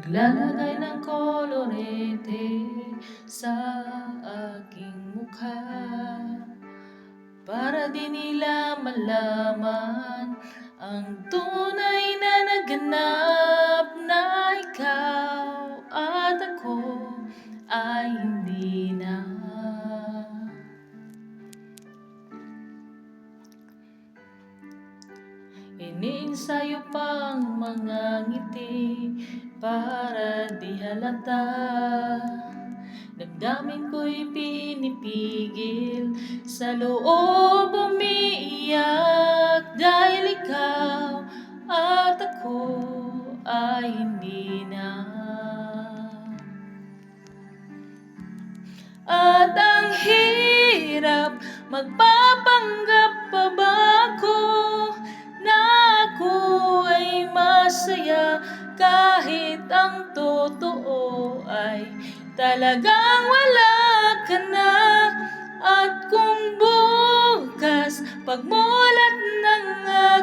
Naglalagay ng kolorete sa aking mukha para di nila malaman ang tunay na naganap, na ikaw at ako ay hindi na. Iniinsayo pang mga ngiti para di halata. Damdamin ko'y pinipigil, sa loob umiiyak, dahil ikaw at ako ay hindi na. At ang hirap, magpapanggap pa ba ako na ako ay masaya, kahit ang totoo ay talagang wala ka na. At kung bukas pagmulat ng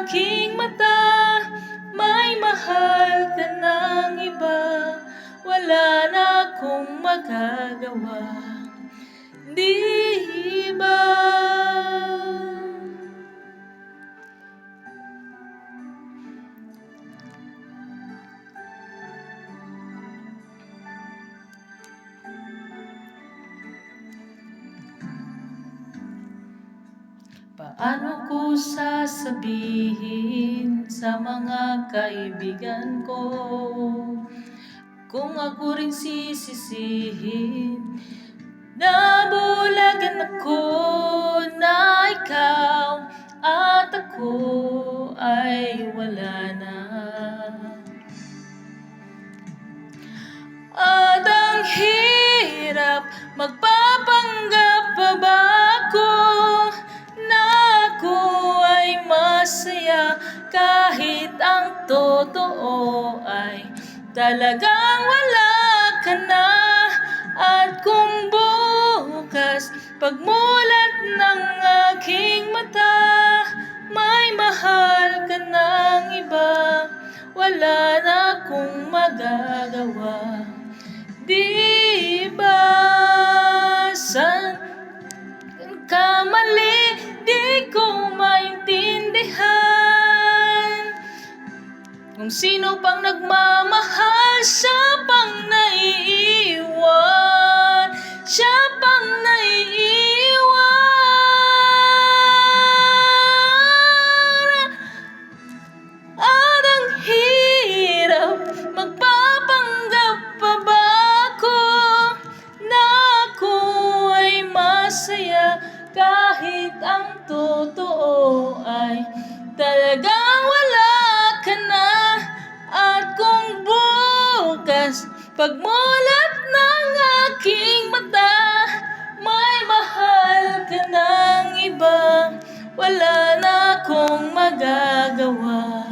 aking mata, may mahal ka ng iba, wala na akong magagawa, di ba? Paano ko sasabihin sa mga kaibigan ko kung ako rin sisisihin? Nabulagan ako na ikaw at ako ay wala na. At ang hirap, magpapanggap pa ba ako na ako ay masaya, kahit ang totoo ay talagang wala ka na. At kung bukas pagmulat ng aking mata, may mahal ka ng iba, wala na akong magagawa, di ba? Saan ka mali, di ko maintindihan. Kung sino pang nagmamahal, siya pang naiiwan, siya pang naiiwan. At ang hirap, magpapanggap pa ba ako na ako ay masaya, kahit ang totoo ay talagang wala ka na. At kung bukas pagmulat ng aking mata, may mahal ka ng iba, wala na akong magagawa.